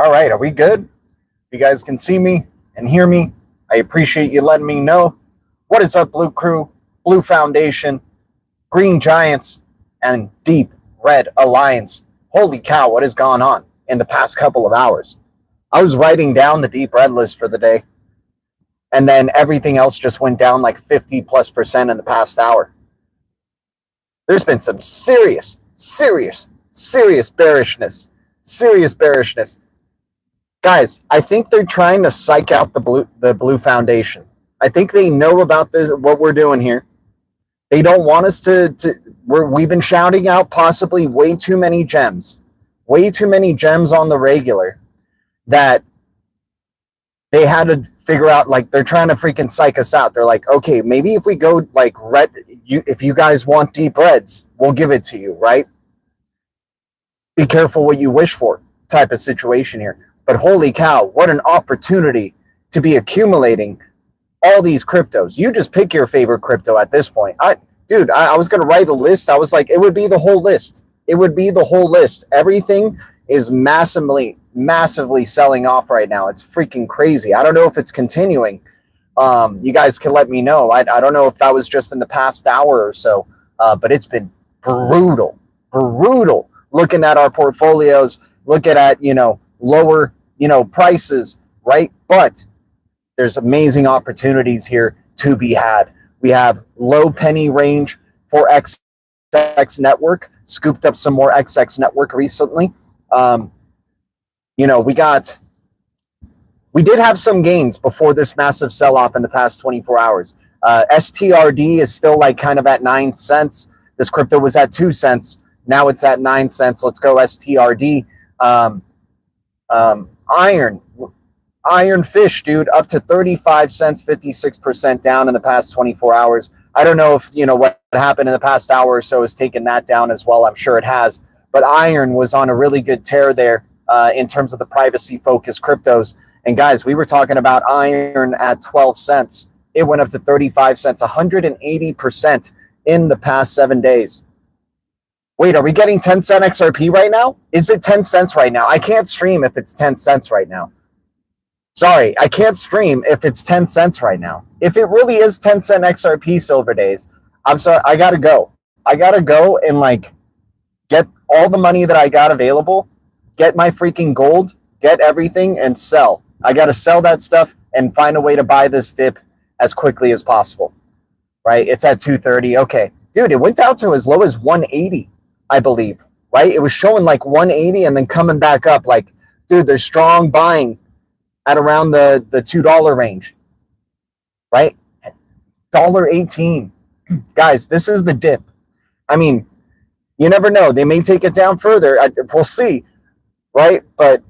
All right, are we good? You guys can see me and hear me. I appreciate you letting me know. What is up, Blue Crew, Blue Foundation, Green Giants, and Deep Red Alliance? Holy cow, what has gone on in the past couple of hours? I was writing down the Deep Red list for the day, and then everything else just went down like 50+% in the past hour. There's been some serious bearishness. Serious bearishness. Guys, I think they're trying to psych out the Blue Foundation. I think they know about this, what we're doing here. They don't want us we've been shouting out possibly way too many gems on the regular that they had to figure out, like, they're trying to freaking psych us out. They're like, okay, maybe if we go like red, if you guys want deep reds, we'll give it to you, right? Be careful what you wish for type of situation here. But holy cow, what an opportunity to be accumulating all these cryptos. You just pick your favorite crypto at this point. I was going to write a list. I was like, it would be the whole list. It would be the whole list. Everything is massively selling off right now. It's freaking crazy. I don't know if it's continuing. You guys can let me know. I don't know if that was just in the past hour or so, but it's been brutal. Looking at our portfolios, looking at, lower, prices, right? But there's amazing opportunities here to be had. We have low penny range for XX Network, scooped up some more XX Network recently. We did have some gains before this massive sell-off in the past 24 hours. STRD is still like kind of at 9 cents. This crypto was at 2 cents. Now it's at 9 cents. Let's go STRD. Iron Fish, dude, up to 35 cents, 56% down in the past 24 hours. I don't know if, what happened in the past hour or so has taken that down as well. I'm sure it has. But Iron was on a really good tear there in terms of the privacy-focused cryptos. And guys, we were talking about Iron at 12 cents. It went up to 35 cents, 180% in the past 7 days. Wait, are we getting 10 cent XRP right now? Is it 10 cents right now? I can't stream if it's 10 cents right now. Sorry, I can't stream if it's 10 cents right now. If it really is 10 cent XRP Silver Days, I'm sorry, I gotta go. I gotta go and get all the money that I got available, get my freaking gold, get everything, and sell. I gotta sell that stuff and find a way to buy this dip as quickly as possible. Right? It's at 230. Okay. Dude, it went down to as low as 180, I believe. Right? It was showing like 180 and then coming back up. Like, dude, there's strong buying at around the $2 range. Right? $1.18. Guys, this is the dip. I mean, you never know. They may take it down further. We'll see. Right? But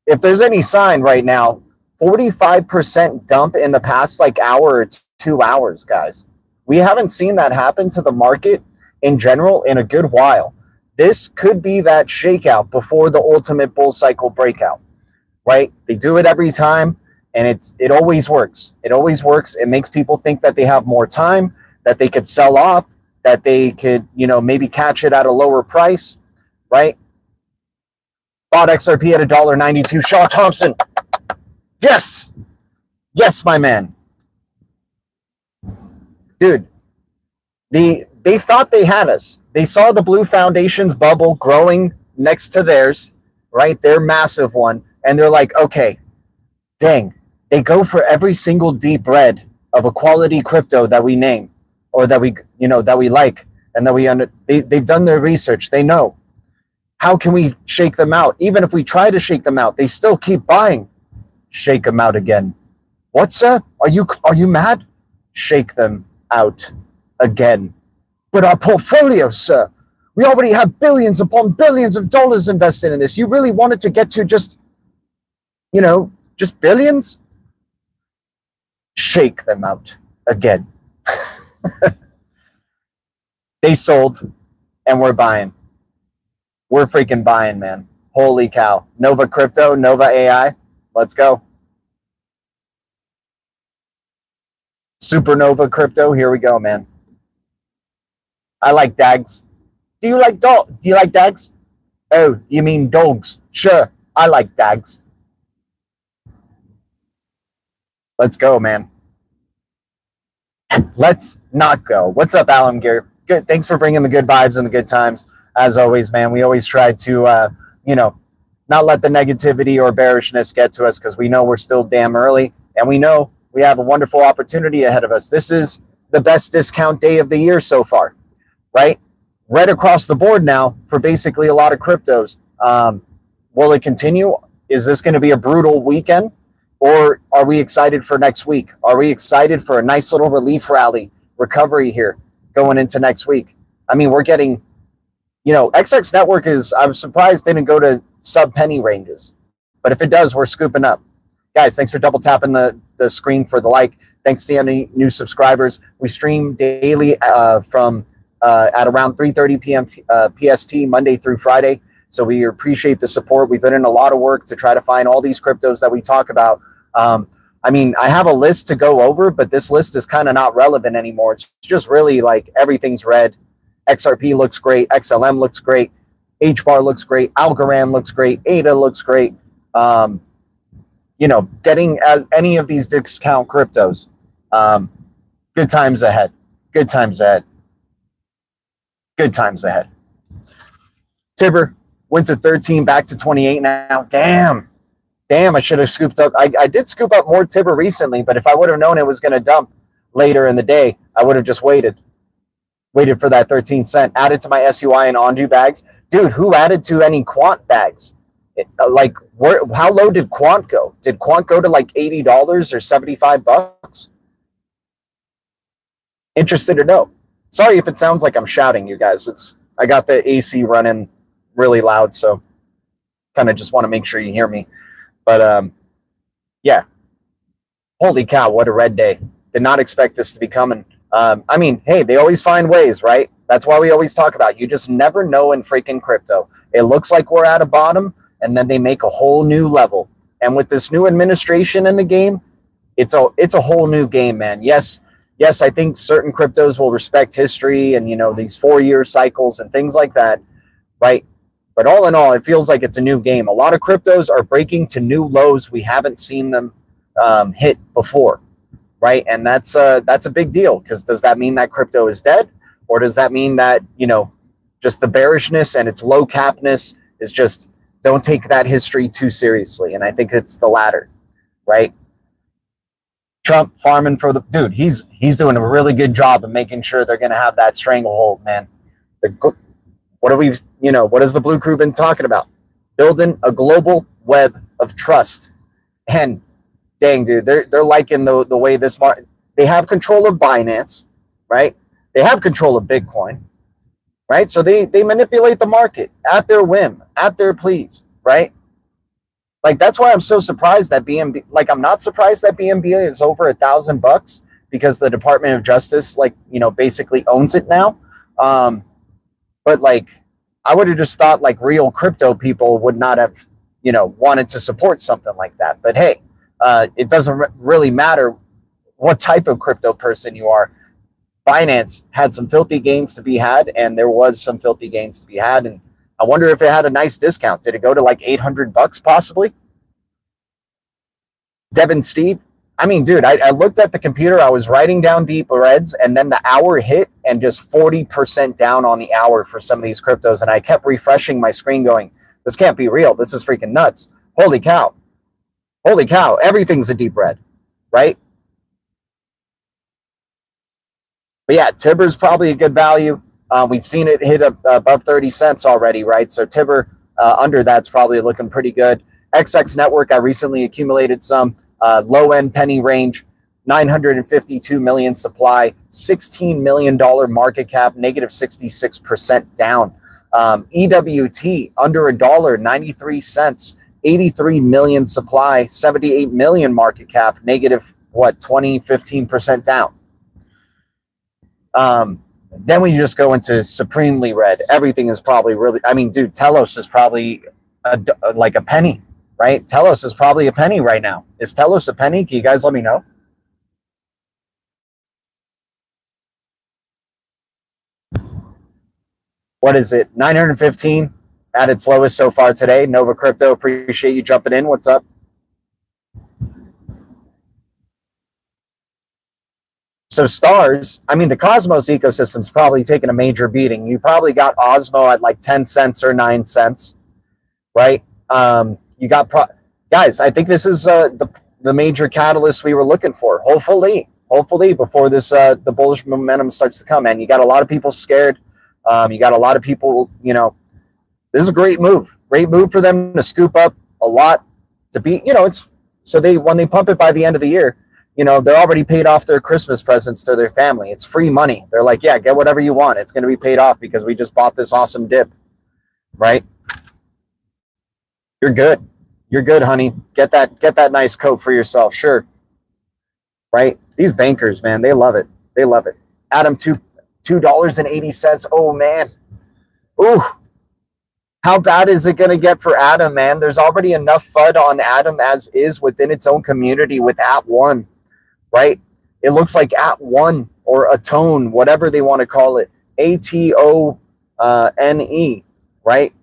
if there's any sign right now, 45% dump in the past hour or 2 hours, guys. We haven't seen that happen to the market in general in a good while. This could be that shakeout before the ultimate bull cycle breakout, right? They do it every time, and it always works. It always works. It makes people think that they have more time, that they could sell off, that they could, maybe catch it at a lower price, right? Bought XRP at $1.92. Shaw Thompson. Yes. Yes, my man. Dude, they thought they had us. They saw the Blue Foundation's bubble growing next to theirs, right? Their massive one. And they're like, okay, dang. They go for every single deep red of a quality crypto that we name or that we, that we like and that they've done their research. They know. How can we shake them out? Even if we try to shake them out, they still keep buying. Shake them out again. What, sir? Are you mad? Shake them out again. But our portfolio, sir, we already have billions upon billions of dollars invested in this. You really wanted to get to just billions? Shake them out again. They sold, and we're buying. We're freaking buying, man. Holy cow. Nova Crypto, Nova AI. Let's go. Supernova Crypto. Here we go, man. I like DAGs. Do you like DAGs? Oh, you mean dogs? Sure. I like DAGs. Let's go, man. Let's not go. What's up, Alan Gear? Good. Thanks for bringing the good vibes and the good times. As always, man, we always try to, not let the negativity or bearishness get to us because we know we're still damn early and we know we have a wonderful opportunity ahead of us. This is the best discount day of the year so far, right? Right across the board now for basically a lot of cryptos. Will it continue? Is this going to be a brutal weekend? Or are we excited for next week? Are we excited for a nice little relief rally recovery here going into next week? I mean, we're getting, XX Network I was surprised didn't go to sub penny ranges. But if it does, we're scooping up. Guys, thanks for double tapping the screen for the like. Thanks to any new subscribers. We stream daily from at around 3:30 p.m. PST, Monday through Friday. So we appreciate the support. We've been in a lot of work to try to find all these cryptos that we talk about. I mean, I have a list to go over, but this list is kind of not relevant anymore. It's just really like everything's red. XRP looks great. XLM looks great. HBAR looks great. Algorand looks great. ADA looks great. Getting as any of these discount cryptos. Good times ahead. Good times ahead. Good times ahead. TIBBIR went to 13, back to 28 now. Damn, I should have scooped up. I did scoop up more TIBBIR recently, but if I would have known it was going to dump later in the day, I would have just waited for that 13 cent. Added to my SUI and Onju bags. Dude, who added to any quant bags? How low did quant go? Did quant go to like $80 or $75? Interested to know. Sorry if it sounds like I'm shouting, you guys. I got the AC running really loud, so kind of just want to make sure you hear me. But yeah, holy cow, what a red day. Did not expect this to be coming. I mean, hey, they always find ways, right? That's why we always talk about you just never know in freaking crypto. It looks like we're at a bottom, and then they make a whole new level. And with this new administration in the game, it's a whole new game, man. Yes, I think certain cryptos will respect history and these 4-year cycles and things like that, right? But all in all, it feels like it's a new game. A lot of cryptos are breaking to new lows we haven't seen them hit before, right? And that's a big deal, because does that mean that crypto is dead, or does that mean that just the bearishness and its low capness is just, don't take that history too seriously? And I think it's the latter, right? Trump farming for the dude. He's doing a really good job of making sure they're going to have that stranglehold, man. What has the Blue Crew been talking about? Building a global web of trust. And dang, dude, they're liking the way this market. They have control of Binance, right? They have control of Bitcoin, right? So they manipulate the market at their whim, at their please, right? Like, that's why I'm so surprised that BNB, like, I'm not surprised that BNB is over $1,000, because the Department of Justice, basically owns it now. But I would have just thought real crypto people would not have, wanted to support something like that. But hey, it doesn't really matter what type of crypto person you are. Binance had some filthy gains to be had, and there was some filthy gains to be had. And I wonder if it had a nice discount. Did it go to $800 possibly? Devin Steve. I mean, dude, I looked at the computer. I was writing down deep reds, and then the hour hit, and just 40% down on the hour for some of these cryptos. And I kept refreshing my screen going, this can't be real. This is freaking nuts. Holy cow. Holy cow. Everything's a deep red, right? But yeah, TIBBIR's probably a good value. We've seen it hit above 30 cents already, right? So TIBBIR under that's probably looking pretty good. XX Network, I recently accumulated some low-end penny range, 952 million supply, $16 million market cap, negative 66% down. EWT under $1, 93 cents, 83 million supply, 78 million market cap, negative 15% down. Then we just go into supremely red. Everything is probably really, I mean, dude, Telos is probably like a penny, right? Telos is probably a penny right now. Is Telos a penny? Can you guys let me know? What is it? 915? at its lowest so far today. Nova Crypto, appreciate you jumping in. What's up? So stars, I mean, the Cosmos ecosystem's probably taken a major beating. You probably got Osmo at like 10 cents or 9 cents, right? You got guys. I think this is the major catalyst we were looking for. Hopefully, before this the bullish momentum starts to come. And you got a lot of people scared. You got a lot of people. This is a great move for them to scoop up a lot to be. It's so when they pump it by the end of the year. They're already paid off their Christmas presents to their family. It's free money. They're like, yeah, get whatever you want. It's going to be paid off because we just bought this awesome dip, right? You're good. You're good, honey. Get that nice coat for yourself. Sure. Right? These bankers, man, they love it. They love it. Adam, $2.80. Oh, man. Ooh. How bad is it going to get for Adam, man? There's already enough FUD on Adam as is within its own community with @1. Right? It looks like @1 or Atone, whatever they want to call it, ATONE, right?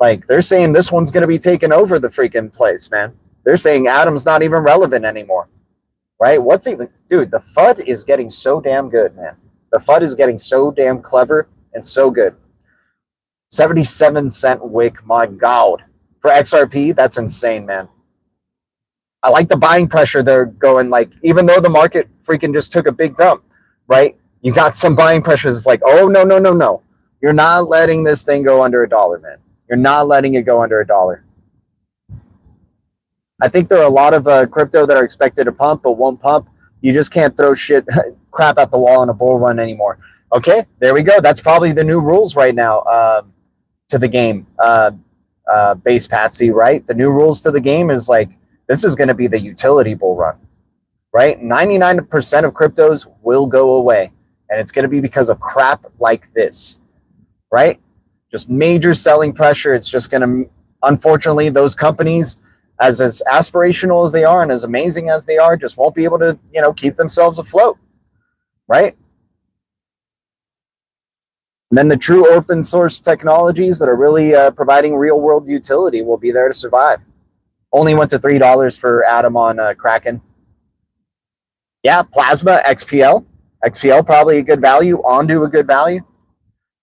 Like they're saying this one's going to be taking over the freaking place, man. They're saying Adam's not even relevant anymore, right? Dude, the FUD is getting so damn good, man. The FUD is getting so damn clever and so good. 77-cent wick, my God. For XRP, that's insane, man. I like the buying pressure they're going, like, even though the market freaking just took a big dump, right? You got some buying pressures. It's like, oh, no. You're not letting this thing go under $1, man. You're not letting it go under $1. I think there are a lot of crypto that are expected to pump, but won't pump. You just can't throw crap at the wall in a bull run anymore. Okay, there we go. That's probably the new rules right now to the game, base Patsy, right? The new rules to the game is like, this is going to be the utility bull run, right? 99% of cryptos will go away, and it's going to be because of crap like this, right? Just major selling pressure. It's just going to, unfortunately, those companies, as aspirational as they are and as amazing as they are, just won't be able to, keep themselves afloat, right? And then the true open source technologies that are really providing real world utility will be there to survive. Only went to $3 for Adam on Kraken. Yeah, Plasma, XPL. XPL probably a good value. Onto a good value.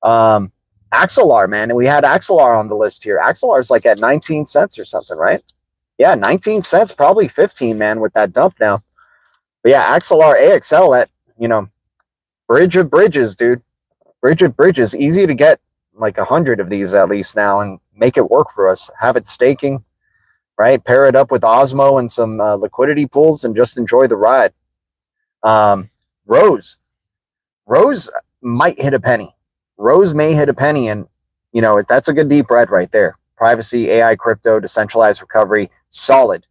Axelar, man. And we had Axelar on the list here. Axelar's like at 19 cents or something, right? Yeah, 19 cents, probably 15, man, with that dump now. But yeah, Axelar, AXL at, bridge of bridges, dude. Bridge of bridges. Easy to get like 100 of these at least now and make it work for us. Have it staking. Right, pair it up with Osmo and some liquidity pools and just enjoy the ride. Rose might hit a penny. Rose may hit a penny, and that's a good deep red right there. Privacy, AI, crypto, decentralized recovery, solid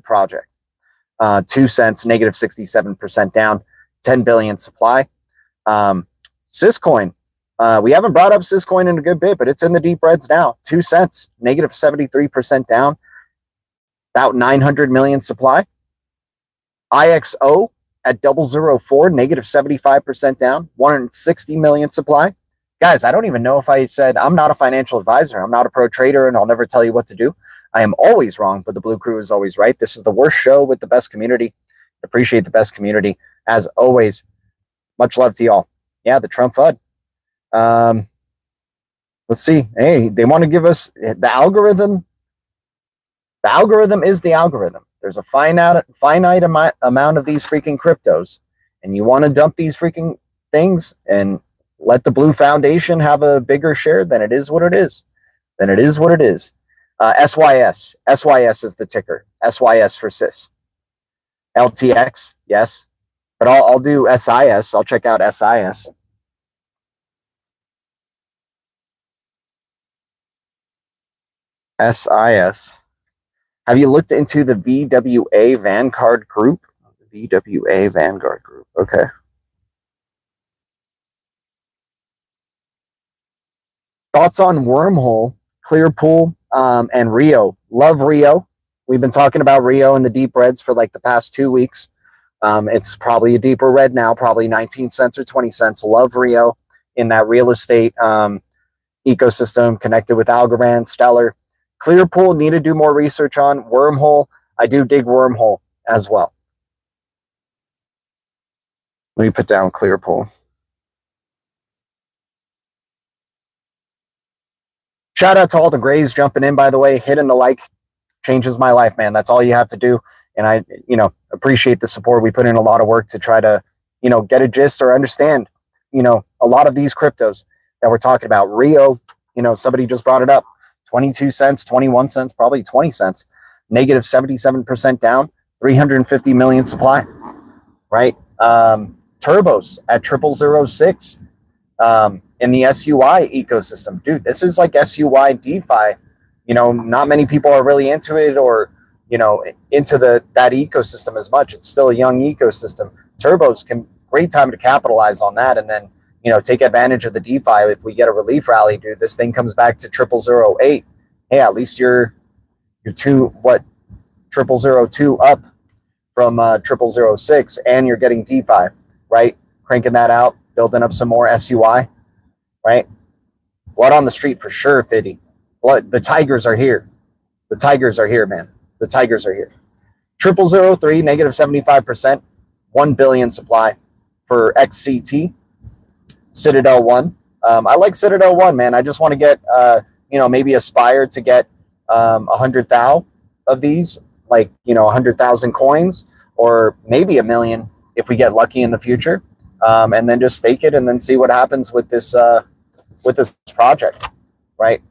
project. 2 cents, negative 67% down, 10 billion supply. Syscoin. We haven't brought up Syscoin in a good bit, but it's in the deep reds now. 2 cents, negative 73% down. About 900 million supply. IXO at 004, negative 75% down, 160 million supply. Guys, I don't even know if I said I'm not a financial advisor. I'm not a pro trader, and I'll never tell you what to do. I am always wrong, but the Blue Crew is always right. This is the worst show with the best community. Appreciate the best community. As always, much love to y'all. Yeah, the Trump FUD. Let's see. Hey, they want to give us the algorithm. The algorithm is the algorithm. There's a finite amount of these freaking cryptos, and you want to dump these freaking things and let the Blue Foundation have a bigger share, then it is what it is. SYS. SYS is the ticker. SYS for SIS. LTX, yes. But I'll do SIS. I'll check out SIS. SIS. Have you looked into the VWA Vanguard Group? VWA Vanguard Group. Okay. Thoughts on Wormhole, Clearpool, and Rio? Love Rio. We've been talking about Rio and the deep reds for like the past 2 weeks. It's probably a deeper red now, probably 19 cents or 20 cents. Love Rio in that real estate ecosystem connected with Algorand, Stellar. Clearpool, need to do more research on. Wormhole, I do dig Wormhole as well. Let me put down Clearpool. Shout out to all the Grays jumping in, by the way. Hitting the like changes my life, man. That's all you have to do. And I, appreciate the support. We put in a lot of work to try to, get a gist or understand, a lot of these cryptos that we're talking about. Rio, somebody just brought it up. 22 cents, 21 cents, probably 20 cents. Negative 77% down, 350 million supply, right? Turbos at 0006 in the SUI ecosystem. Dude, this is like SUI DeFi. Not many people are really into it or, into that ecosystem as much. It's still a young ecosystem. Turbos great time to capitalize on that and then, take advantage of the DeFi. If we get a relief rally, dude, this thing comes back to 0008. Hey, at least you're 0002 up from 0006 and you're getting DeFi, right? Cranking that out, building up some more SUI, right? Blood on the street for sure, Fiddy. The Tigers are here. The Tigers are here, man. The Tigers are here. 0003, negative 75%, 1 billion supply for XCT. Citadel 1. I like Citadel 1, man. I just want to get, maybe aspire to get 100,000 of these, like, 100,000 coins or maybe 1 million if we get lucky in the future. And then just stake it and then see what happens with this project, right?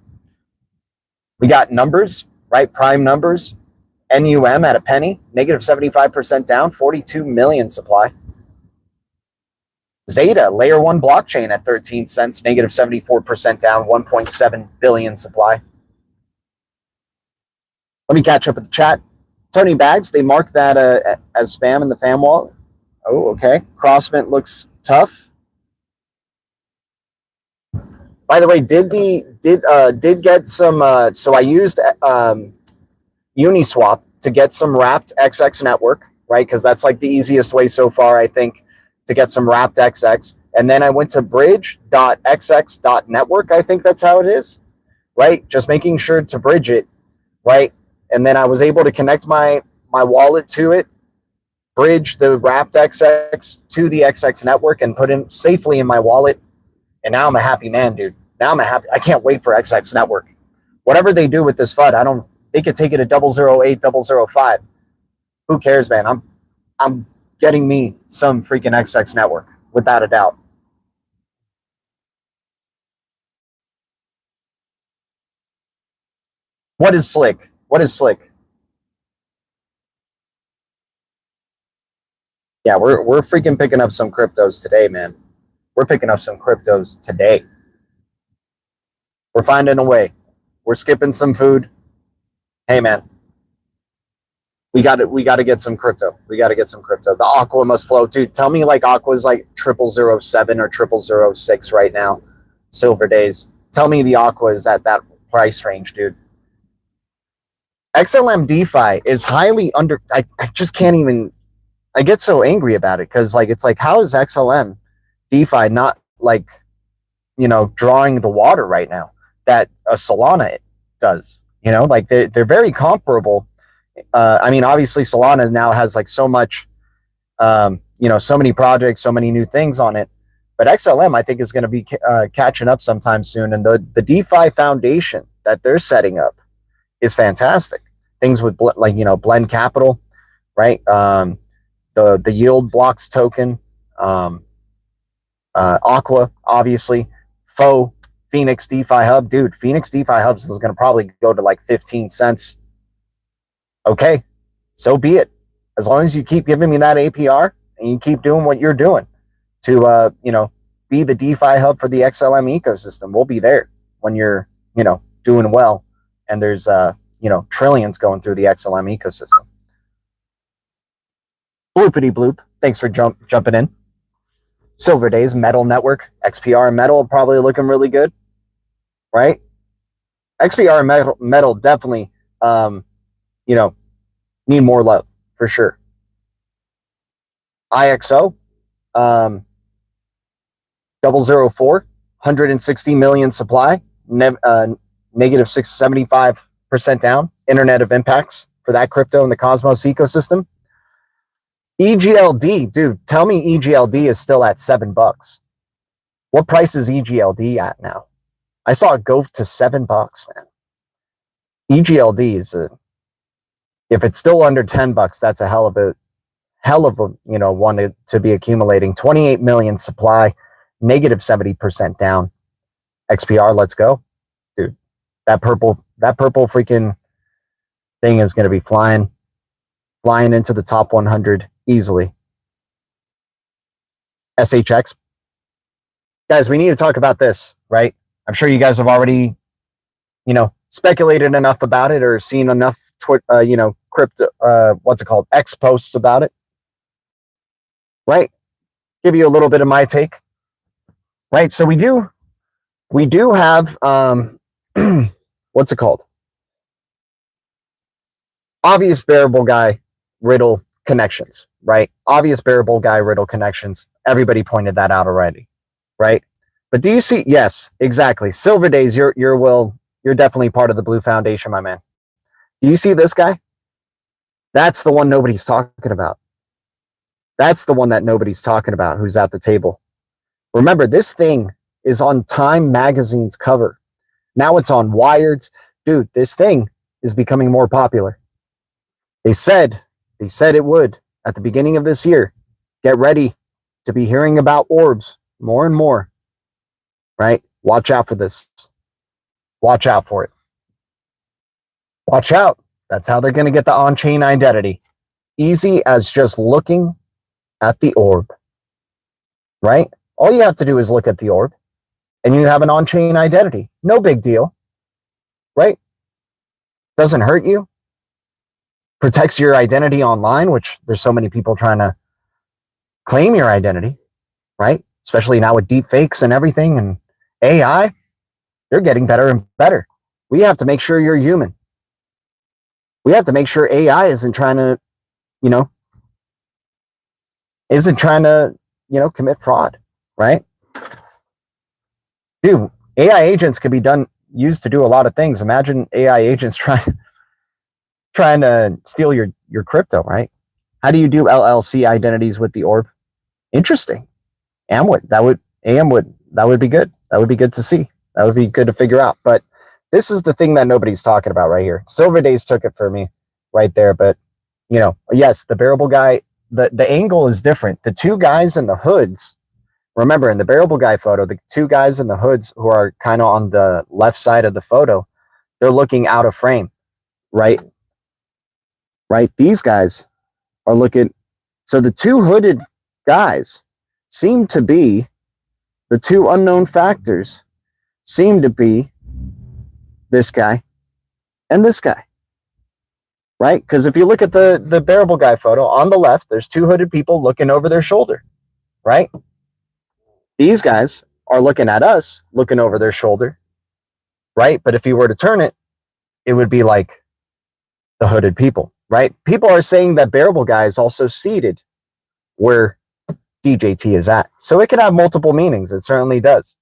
We got numbers, right? Prime numbers. NUM at a penny, negative 75% down, 42 million supply. Zeta, layer 1 blockchain at 13 cents, negative 74% down, 1.7 billion supply. Let me catch up with the chat. Tony Bags, they marked that as spam in the fam wallet. Oh, okay. Crossmint looks tough. By the way, did get some, so I used Uniswap to get some wrapped XX network, right? Because that's like the easiest way so far, I think, to get some wrapped XX. And then I went to bridge.xx.network, I think that's how it is, right? Just making sure to bridge it, right? And then I was able to connect my wallet to it, bridge the wrapped XX to the XX network and put in safely in my wallet. And now I'm a happy man, dude. Now I can't wait for XX network. Whatever they do with this FUD, they could take it to 008, 005. Who cares, man? I'm getting me some freaking XX network, without a doubt. What is Slick? What is Slick? Yeah, we're freaking picking up some cryptos today, man. We're picking up some cryptos today. We're finding a way. We're skipping some food. Hey, man. We got to get some crypto. We got to get some crypto. The Aqua must flow, dude. Tell me like Aqua's like 0007 or 0006 right now. Silver days. Tell me the Aqua is at that price range, dude. XLM DeFi is highly under. I just can't even. I get so angry about it because like it's like, how is XLM DeFi not like, drawing the water right now that a Solana does? Like they're very comparable. I mean, obviously Solana now has like so much, so many projects, so many new things on it. But XLM, I think, is going to be catching up sometime soon. And the DeFi foundation that they're setting up is fantastic. Things with Blend Capital, right? The Yield Blocks token, Aqua, obviously, Phoenix DeFi Hub. Dude, Phoenix DeFi Hubs is going to probably go to like 15 cents. Okay, so be it. As long as you keep giving me that APR and you keep doing what you're doing to, be the DeFi hub for the XLM ecosystem, we'll be there when you're, doing well. And there's, trillions going through the XLM ecosystem. Bloopity bloop. Thanks for jumping in. Silver Days, Metal Network, XPR Metal probably looking really good, right? XPR Metal definitely, need more love for sure. IXO, 004, 160 million supply, negative 675% down. Internet of Impacts for that crypto in the Cosmos ecosystem. EGLD, dude, tell me EGLD is still at $7. What price is EGLD at now? I saw it go to $7, man. EGLD is if it's still under $10, that's a hell of a one to be accumulating. 28 million supply, negative 70% down. XPR, let's go, dude. That purple freaking thing is going to be flying into the top 100 easily. SHX, guys, we need to talk about this, right? I'm sure you guys have already, speculated enough about it or seen enough, crypto, X posts about it, right? Give you a little bit of my take, right? So we do have, obvious bearable guy riddle connections, right? Obvious bearable guy riddle connections. Everybody pointed that out already, right? But do you see? Yes, exactly. Silver Days, you're definitely part of the Blue Foundation, my man. Do you see this guy? That's the one nobody's talking about. That's the one that nobody's talking about who's at the table. Remember, this thing is on Time Magazine's cover. Now it's on Wired's. Dude, this thing is becoming more popular. They said it would at the beginning of this year. Get ready to be hearing about orbs more and more, right? Watch out for this. Watch out for it. Watch out. That's how they're going to get the on-chain identity. Easy as just looking at the orb, right? All you have to do is look at the orb and you have an on-chain identity. No big deal, right? Doesn't hurt you. Protects your identity online, which there's so many people trying to claim your identity, right? Especially now with deep fakes and everything and AI, they're getting better and better. We have to make sure you're human. We have to make sure AI isn't trying to, commit fraud, right? Dude, AI agents could be used to do a lot of things. Imagine AI agents trying to steal your crypto, right? How do you do LLC identities with the orb? Interesting. That would be good. That would be good to see. That would be good to figure out. But this is the thing that nobody's talking about right here. Silver Days took it for me right there. But, yes, the bearable guy, the angle is different. The two guys in the hoods, remember in the bearable guy photo, the two guys in the hoods who are kind of on the left side of the photo, they're looking out of frame, right? Right? These guys are looking. So the two hooded guys seem to be, the two unknown factors seem to be this guy and this guy, right? Because if you look at the bearable guy photo on the left, there's two hooded people looking over their shoulder, right? These guys are looking at us, looking over their shoulder, right? But if you were to turn it, it would be like the hooded people, right? People are saying that bearable guy is also seated where DJT is at. So it could have multiple meanings. It certainly does,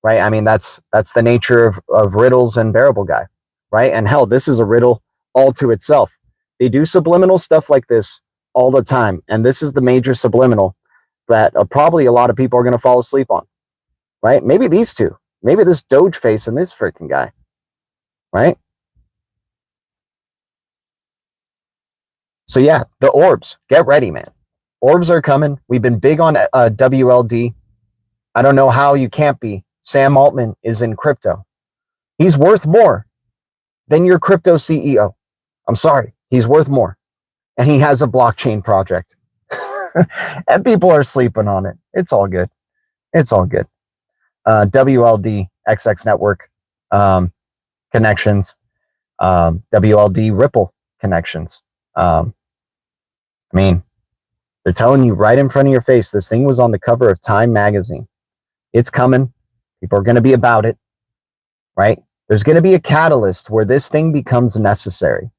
right? I mean, that's the nature of riddles and bearable guy, right? And hell, this is a riddle all to itself. They do subliminal stuff like this all the time. And this is the major subliminal that probably a lot of people are going to fall asleep on, right? Maybe these two, maybe this Doge face and this freaking guy, right? So yeah, the orbs, get ready, man. Orbs are coming. We've been big on WLD. I don't know how you can't be. Sam Altman is in crypto. He's worth more than your crypto CEO. I'm sorry. He's worth more. And he has a blockchain project. And people are sleeping on it. It's all good. It's all good. WLD, XX Network connections. WLD Ripple connections. I mean, they're telling you right in front of your face, this thing was on the cover of Time Magazine. It's coming. People are going to be about it, right? There's going to be a catalyst where this thing becomes necessary,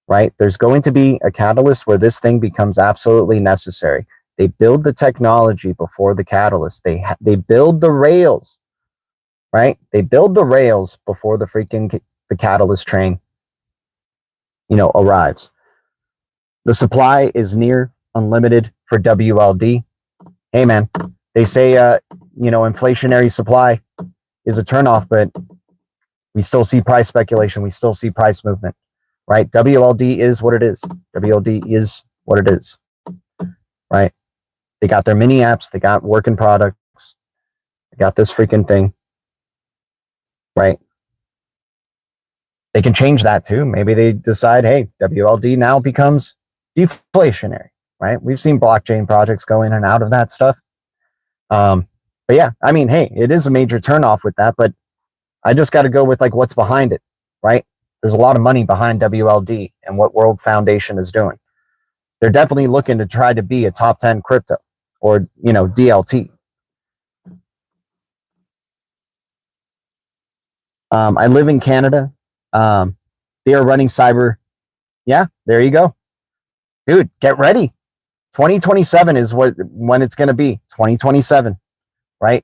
right? There's going to be a catalyst where this thing becomes absolutely necessary. They build the technology before the catalyst. They build the rails right? They build the rails before the catalyst train, arrives. The supply is near unlimited for WLD. Hey, man, they say, inflationary supply is a turnoff, but we still see price speculation. We still see price movement, right? WLD is what it is. WLD is what it is, right? They got their mini apps. They got working products. They got this freaking thing, right? They can change that too. Maybe they decide, hey, WLD now becomes deflationary, right? We've seen blockchain projects go in and out of that stuff. But yeah, I mean, hey, it is a major turnoff with that, but I just got to go with like what's behind it, right? There's a lot of money behind WLD and what World Foundation is doing. They're definitely looking to try to be a top 10 crypto or, DLT. I live in Canada. They are running cyber. Yeah, there you go. Dude, get ready. 2027 is when it's going to be. 2027, right?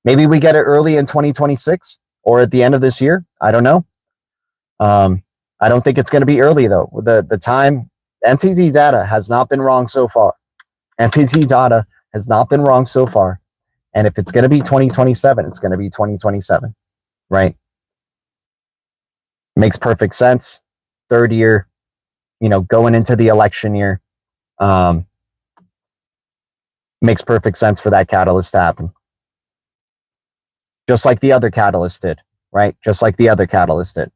Maybe we get it early in 2026 or at the end of this year. I don't know. I don't think it's going to be early though. The time, NTT data has not been wrong so far. NTT data has not been wrong so far. And if it's going to be 2027, it's going to be 2027, right? Makes perfect sense. Third year, going into the election year, makes perfect sense for that catalyst to happen. Just like the other catalyst did, right? Just like the other catalyst did.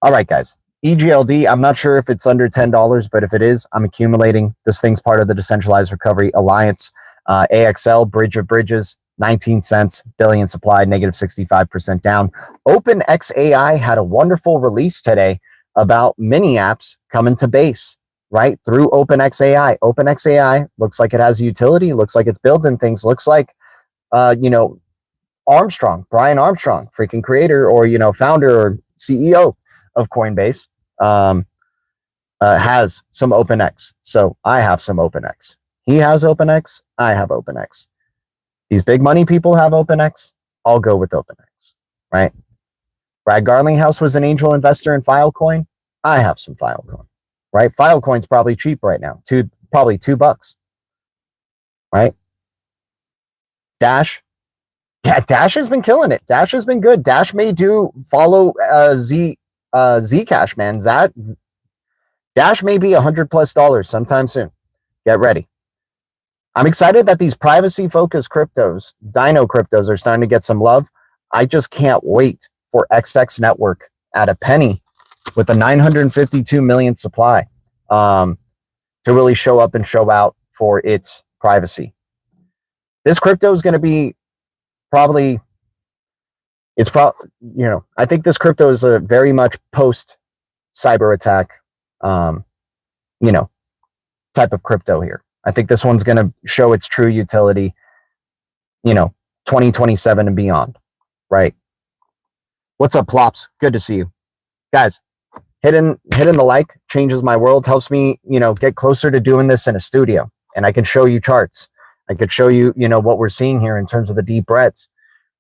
All right, guys. EGLD, I'm not sure if it's under $10, but if it is, I'm accumulating. This thing's part of the Decentralized Recovery Alliance. AXL, Bridge of Bridges, 19 cents, billion supply, negative 65% down. OpenX AI had a wonderful release today about mini apps coming to base, right? Through OpenX AI. OpenX AI looks like it has utility, looks like it's building things, looks like, Armstrong, Brian Armstrong, freaking creator or, founder or CEO of Coinbase, has some OpenX. So I have some OpenX. He has OpenX. I have OpenX. These big money people have OpenX. I'll go with OpenX, right? Brad Garlinghouse was an angel investor in Filecoin. I have some Filecoin, right? Filecoin's probably cheap right now, probably $2, right? Dash. Yeah, Dash has been killing it. Dash has been good. Dash may follow Zcash, man. Dash may be $100+ sometime soon. Get ready. I'm excited that these privacy-focused cryptos, Dino cryptos, are starting to get some love. I just can't wait for XTX Network at a penny with a 952 million supply to really show up and show out for its privacy. This crypto is going to be I think this crypto is a very much post cyber attack, type of crypto here. I think this one's going to show its true utility, 2027 and beyond, right? What's up, Plops? Good to see you. Guys, hitting the like changes my world, helps me, get closer to doing this in a studio. And I can show you charts. I could show you, what we're seeing here in terms of the deep reds,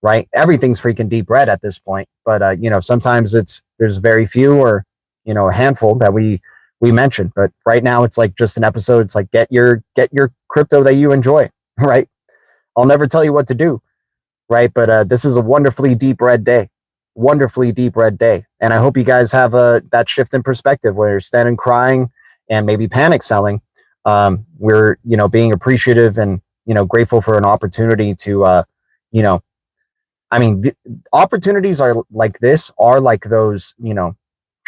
right? Everything's freaking deep red at this point. But, sometimes there's very few or, a handful that we mentioned. But right now it's like just an episode. It's like, get your crypto that you enjoy, right? I'll never tell you what to do, right? But this is a wonderfully deep red day. Wonderfully deep red day. And I hope you guys have that shift in perspective where you're standing crying and maybe panic selling. We're, being appreciative and, grateful for an opportunity to, opportunities are like this are like those,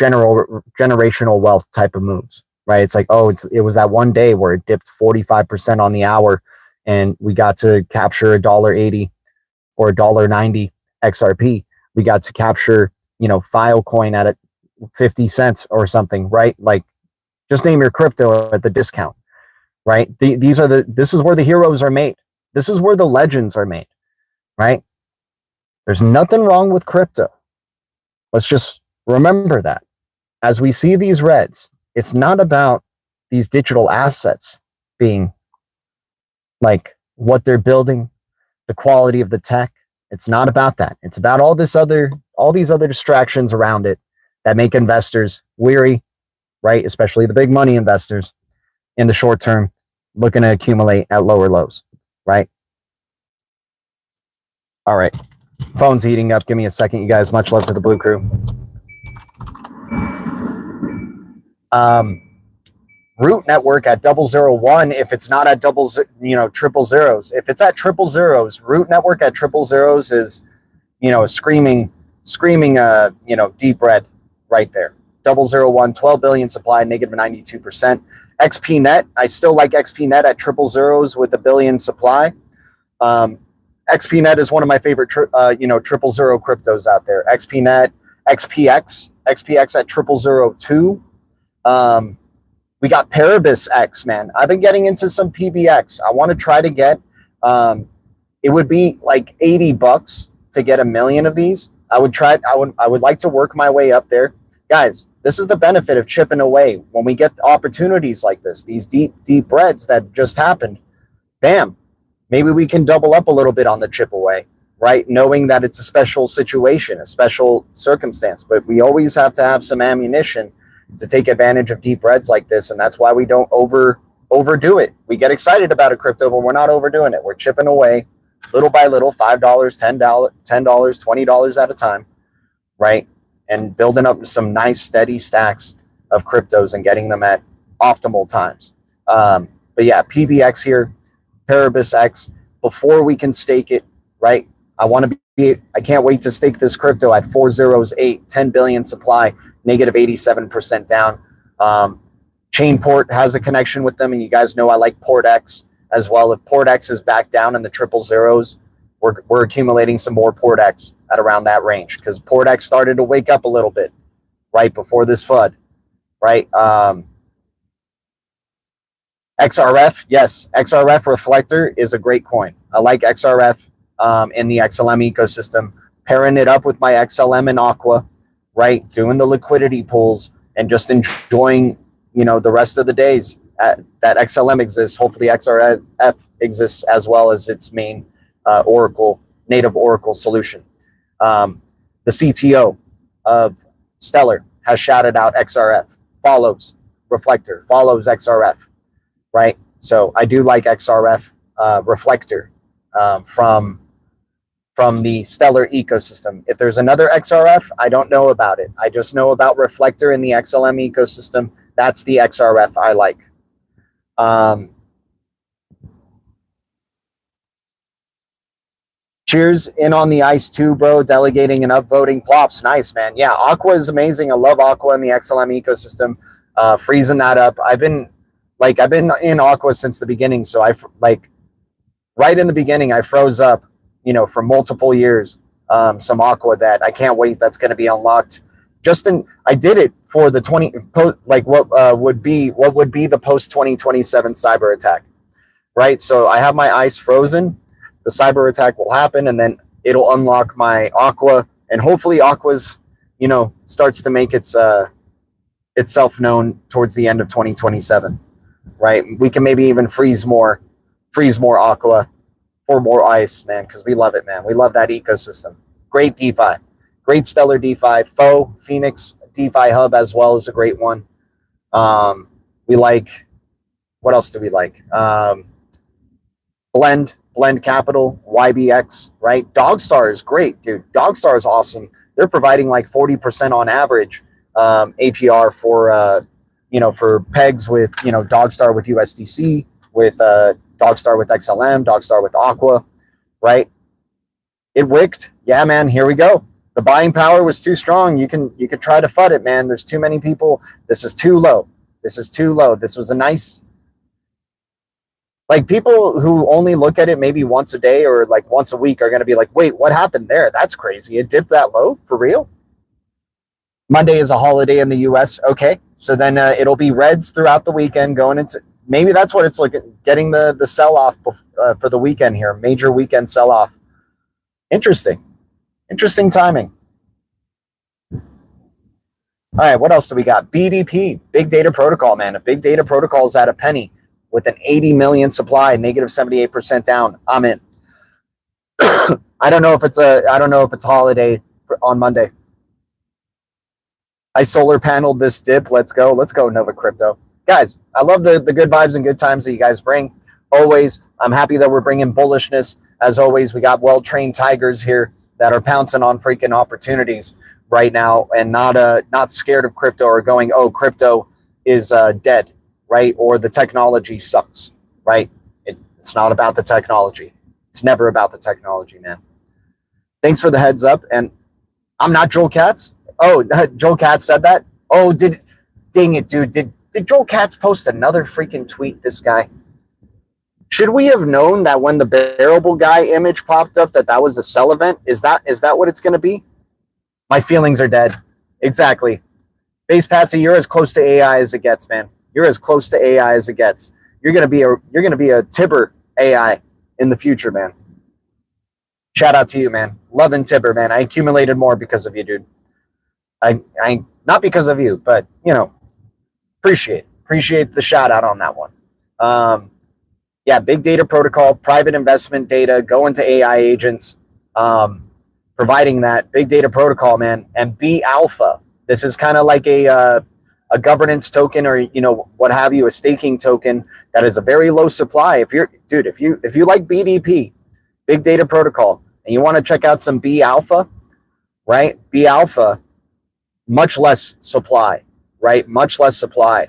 generational wealth type of moves, right? It's like, it was that one day where it dipped 45% on the hour and we got to capture $1.80 or $1.90 XRP. We got to capture, Filecoin at 50 cents or something, right? Like, just name your crypto at the discount, right? This is where the heroes are made. This is where the legends are made, right? There's nothing wrong with crypto. Let's just remember that. As we see these reds, it's not about these digital assets being like what they're building, the quality of the tech, It's not about that. It's about all these other distractions around it that make investors weary, right? Especially the big money investors in the short term, looking to accumulate at lower lows, right? All right. Phone's heating up. Give me a second, you guys. Much love to the Blue Crew. Root network at 001. If it's not at triple zeros, if it's at triple zeros, root network at triple zeros is, a screaming, deep red right there. 001, 12 billion supply, negative 92%. XP net, I still like XP net at triple zeros with a billion supply. XP net is one of my favorite, triple zero cryptos out there. XP net, XPX at 0002. We got Paribus X, man. I've been getting into some PBX. I want to try to get, it would be like $80 to get 1 million of these. I would like to work my way up there. Guys, this is the benefit of chipping away. When we get opportunities like this, these deep reds that just happened, bam, maybe we can double up a little bit on the chip away, right? Knowing that it's a special situation, a special circumstance, but we always have to have some ammunition to take advantage of deep reds like this, and that's why we don't overdo it. We get excited about a crypto, but we're not overdoing it. We're chipping away little by little, $5, $10, $20 at a time, right? And building up some nice steady stacks of cryptos and getting them at optimal times. But yeah, PBX here, Paribus X, before we can stake it, right? I can't wait to stake this crypto at 408, 10 billion supply, negative 87% down. Chainport has a connection with them, and you guys know I like PortX as well. If PortX is back down in the triple zeros, we're accumulating some more PortX at around that range, because PortX started to wake up a little bit right before this FUD, right? XRF, yes, XRF Reflector is a great coin. I like XRF in the XLM ecosystem, pairing it up with my XLM and Aqua, right? Doing the liquidity pools and just enjoying, the rest of the days that XLM exists. Hopefully XRF exists as well as its main native Oracle solution. The CTO of Stellar has shouted out XRF, follows Reflector, follows XRF, right? So I do like XRF Reflector from the Stellar ecosystem. If there's another XRF, I don't know about it. I just know about Reflector in the XLM ecosystem. That's the XRF I like. Cheers in on the ice too, bro. Delegating and upvoting. Plops, nice, man. Yeah, Aqua is amazing. I love Aqua in the XLM ecosystem. Freezing that up. I've been in Aqua since the beginning. So right in the beginning, I froze up, for multiple years, some Aqua that I can't wait. That's going to be unlocked. I did it for the what would be the post 2027 cyber attack, right? So I have my ice frozen. The cyber attack will happen, and then it'll unlock my Aqua, and hopefully Aqua's, starts to make itself known towards the end of 2027, right? We can maybe even freeze more Aqua for more ice, man, because we love it, man. We love that ecosystem. Great DeFi, great Stellar DeFi. Phoenix DeFi Hub as well is a great one. We like, what else do we like? Blend Capital, YBX, right? Dogstar is great, dude. Dogstar is awesome. They're providing like 40% on average APR for for pegs with Dogstar with USDC, with Dogstar with XLM, Dogstar with Aqua, right? It wicked. Yeah, man, here we go. The buying power was too strong. You could try to FUD it, man. There's too many people. This is too low. This was a nice, people who only look at it maybe once a day or once a week are going to be like, wait, what happened there? That's crazy. It dipped that low for real? Monday is a holiday in the US. Okay. So then it'll be reds throughout the weekend going into, maybe that's what it's looking, getting the sell-off for the weekend here. Major weekend sell-off. Interesting timing. All right, what else do we got? BDP, Big Data Protocol, man. A Big Data Protocol is at a penny with an 80 million supply, negative 78% down. I'm in. I don't know if it's holiday on Monday. I solar paneled this dip. Let's go Nova Crypto. Guys, I love the good vibes and good times that you guys bring. Always, I'm happy that we're bringing bullishness. As always, we got well-trained tigers here that are pouncing on freaking opportunities right now and not scared of crypto or going, oh, crypto is dead, right? Or the technology sucks, right? It's not about the technology. It's never about the technology, man. Thanks for the heads up. And I'm not Joel Katz. Oh, Joel Katz said that? Oh, dang it, dude. Did Joel Katz post another freaking tweet, this guy? Should we have known that when the bearable guy image popped up that was a sell event? Is that what it's going to be? My feelings are dead. Exactly. Base Patsy, you're as close to AI as it gets, man. You're as close to AI as it gets. You're going to be a TIBBIR AI in the future, man. Shout out to you, man. Loving TIBBIR, man. I accumulated more because of you, dude. I not because of you, but appreciate the shout out on that one. Yeah, big data protocol, private investment data, going to AI agents, providing that big data protocol, man, and be alpha. This is kind of like a governance token, or what have you, a staking token that is a very low supply. If you like BDP, big data protocol, and you want to check out some B alpha, right? B alpha, much less supply, right? Much less supply.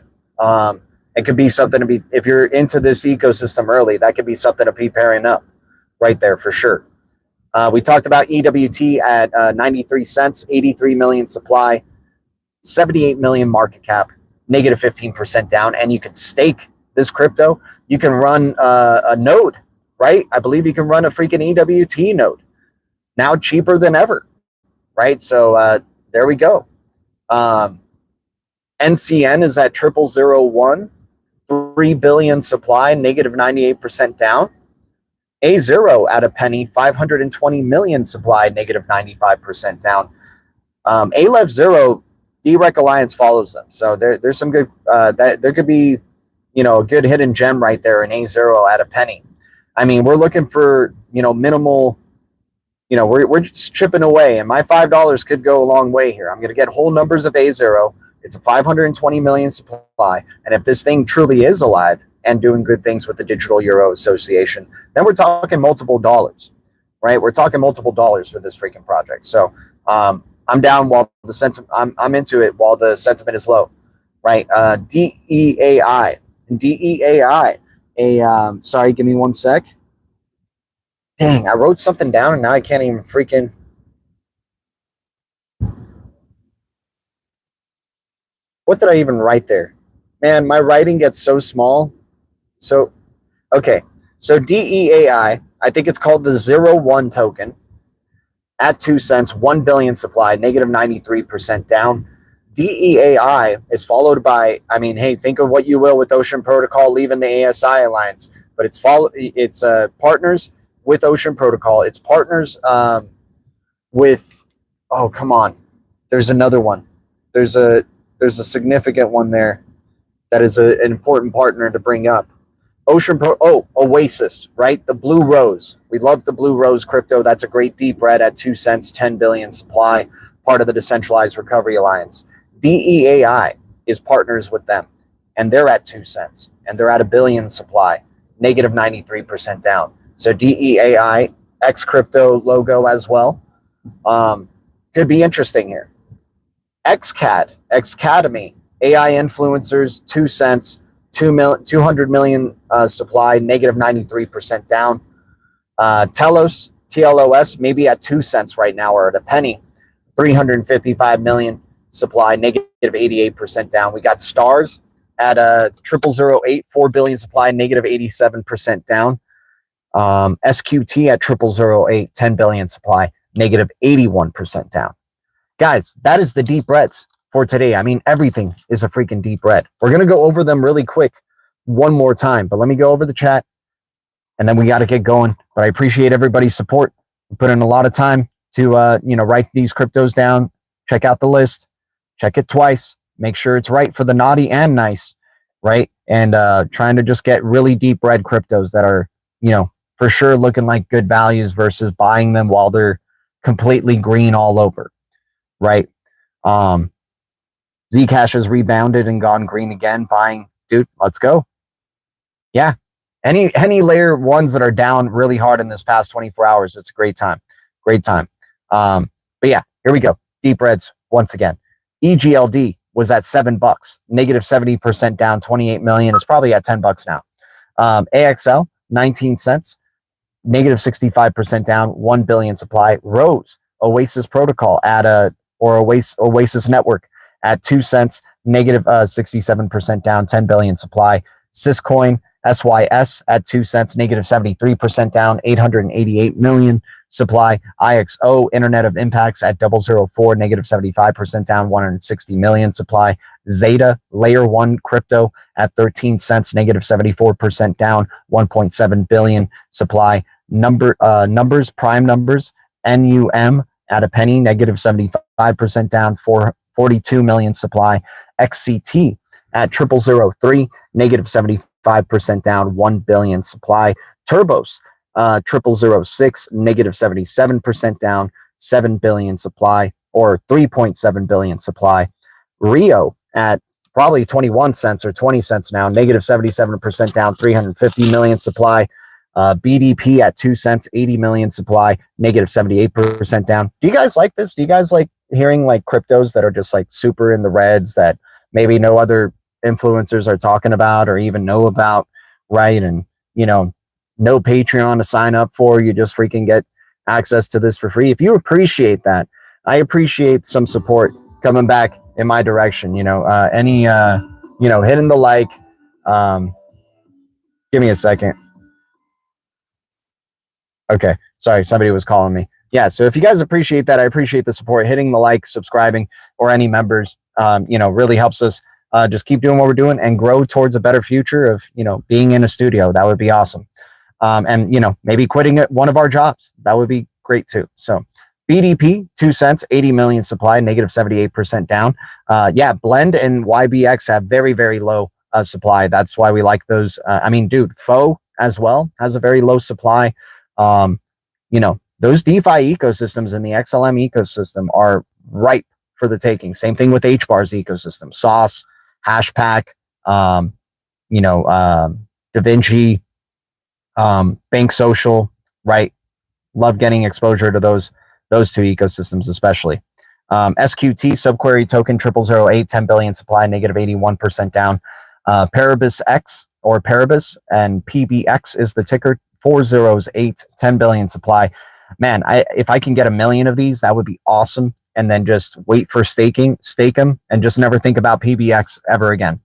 It could be something to be, if you're into this ecosystem early, that could be something to be pairing up right there for sure. We talked about EWT at 93 cents, 83 million supply, 78 million market cap, negative 15% down, and you could stake this crypto. You can run a node, right? I believe you can run a freaking EWT node, now cheaper than ever, right? So there we go. NCN is at 0001, 3 billion supply, negative 98% down. A0 at a penny, 520 million supply, negative 95% down. Aleph Zero, DREC Alliance follows them. So there's some good, there could be, a good hidden gem right there in A0 at a penny. I mean, we're looking for, minimal, we're just chipping away, and my $5 could go a long way here. I'm going to get whole numbers of A0. It's a 520 million supply. And if this thing truly is alive and doing good things with the Digital Euro Association, then we're talking multiple dollars, right? We're talking multiple dollars for this freaking project. So I'm down while the sentiment, I'm into it while the sentiment is low, right? DEAI. Sorry, give me one sec. Dang, I wrote something down and now I can't even freaking. What did I even write there? Man, my writing gets so small. So, okay. So DEAI, I think it's called the 01 token at 2 cents, 1 billion supply, negative 93% down. DEAI is followed by, I mean, hey, think of what you will with Ocean Protocol leaving the ASI Alliance, but it's partners with Ocean Protocol. It's partners with, oh, come on. There's another one. There's a significant one there that is an important partner to bring up. Oasis, right? The Blue Rose. We love the Blue Rose crypto. That's a great deep red at 2 cents, 10 billion supply, part of the Decentralized Recovery Alliance. DEAI is partners with them, and they're at 2 cents, and they're at a billion supply, negative 93% down. So DEAI, X crypto logo as well. Could be interesting here. Xcademy, AI influencers, 2 cents, 200 million supply, negative 93% down. TLOS, maybe at 2 cents right now or at a penny, 355 million supply, negative 88% down. We got Stars at 0008, 4 billion supply, negative 87% down. SQT at 0008, 10 billion supply, negative 81% down. Guys, that is the deep reds for today. I mean, everything is a freaking deep red. We're going to go over them really quick one more time, but let me go over the chat and then we got to get going. But I appreciate everybody's support. We put in a lot of time to, write these cryptos down, check out the list, check it twice, make sure it's right for the naughty and nice, right? And trying to just get really deep red cryptos that are, for sure looking like good values versus buying them while they're completely green all over, right? Zcash has rebounded and gone green again, buying, dude, let's go. Yeah. Any layer ones that are down really hard in this past 24 hours, it's a great time. Great time. But yeah, here we go. Deep reds once again. EGLD was at $7, negative 70% down, 28 million. It's probably at $10 now. AXL, 19 cents, negative 65% down, 1 billion supply. Rose, Oasis Protocol at Oasis Network at 2 cents, negative 67% down, 10 billion supply. Syscoin, SYS at 2 cents, negative 73% down, 888 million supply. IXO, Internet of Impacts at 004, negative 75% down, 160 million supply. Zeta, Layer 1 crypto at 13 cents, negative 74% down, 1.7 billion supply. Numbers, prime numbers, NUM at a penny, negative 75% down, 42 million supply. XCT at 0003, negative 75% down, 1 billion supply. Turbos, 0006, negative 77% down, 7 billion supply, or 3.7 billion supply. Rio at probably 21 cents or 20 cents now, negative 77% down, 350 million supply. BDP at 2 cents, 80 million supply, negative 78% down. Do you guys like this? Do you guys like hearing like cryptos that are just like super in the reds that maybe no other influencers are talking about or even know about, right? And, you know, no Patreon to sign up for. You just freaking get access to this for free. If you appreciate that, I appreciate some support coming back in my direction. You know, hitting the like. Give me a second. Okay, sorry, somebody was calling me. Yeah, so if you guys appreciate that, I appreciate the support. Hitting the like, subscribing, or any members, really helps us just keep doing what we're doing and grow towards a better future of, being in a studio. That would be awesome. And, maybe quitting one of our jobs. That would be great too. So BDP, 2 cents, 80 million supply, negative 78% down. Blend and YBX have very, very low supply. That's why we like those. Fo as well has a very low supply. Those DeFi ecosystems in the XLM ecosystem are ripe for the taking. Same thing with HBAR's ecosystem, Sauce, Hashpack, DaVinci, Bank Social, right? Love getting exposure to those two ecosystems, especially. SQT, subquery token 0008, 10 billion supply, negative 81% down. Paribus X or Paribus and PBX is the ticker, 408, 10 billion supply. Man, if I can get 1 million of these, that would be awesome. And then just wait for stake them, and just never think about PBX ever again.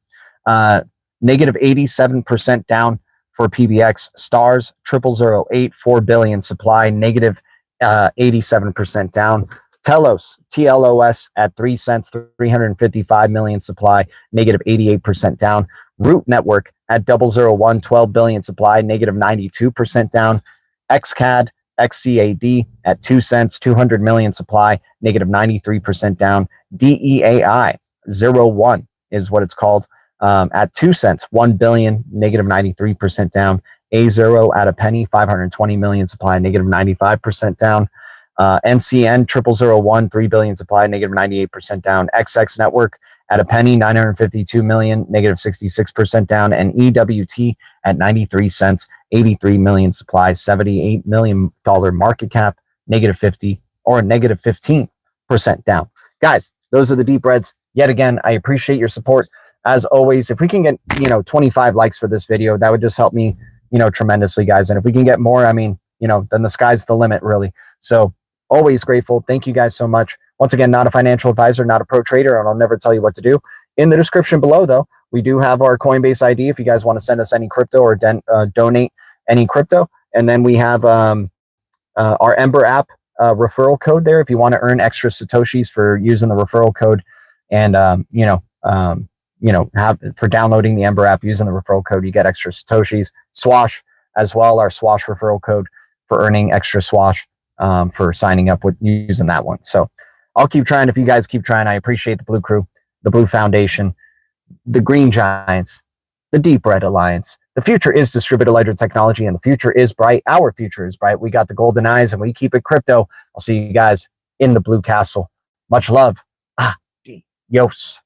Negative 87% down for PBX. Stars, 0008, 4 billion supply, negative 87% down. Telos, TLOS at 3 cents, 355 million supply, negative 88% down. Root Network at 001, 12 billion supply, negative 92% down. XCAD, XCAD at 2 cents, 200 million supply, negative 93% down. DEAI, 01 is what it's called, at 2 cents, 1 billion, negative 93% down. A0 at a penny, 520 million supply, negative 95% down. NCN 0001, 3 billion supply, negative 98% down. XX Network at a penny, 952 million, negative 66% down. And EWT at 93 cents, 83 million supply, $78 million market cap, negative 50 or negative 15% down. Guys, those are the deep reds. Yet again, I appreciate your support. As always, if we can get, 25 likes for this video, that would just help me, tremendously, guys. And if we can get more, then the sky's the limit, really. So always grateful. Thank you guys so much. Once again, not a financial advisor, not a pro trader, and I'll never tell you what to do. In the description below, though, we do have our Coinbase ID if you guys want to send us any crypto or donate any crypto. And then we have our Ember app referral code there if you want to earn extra Satoshis for using the referral code. And, for downloading the Ember app using the referral code, you get extra Satoshis. Swash as well, our Swash referral code for earning extra Swash for signing up with using that one. So I'll keep trying. If you guys keep trying, I appreciate the Blue Crew, the Blue Foundation, the Green Giants, the Deep Red Alliance, The future is distributed ledger technology, and the future is bright. Our future is bright. We got the golden eyes, and we keep it crypto. I'll see you guys in the blue castle. Much love. Adios.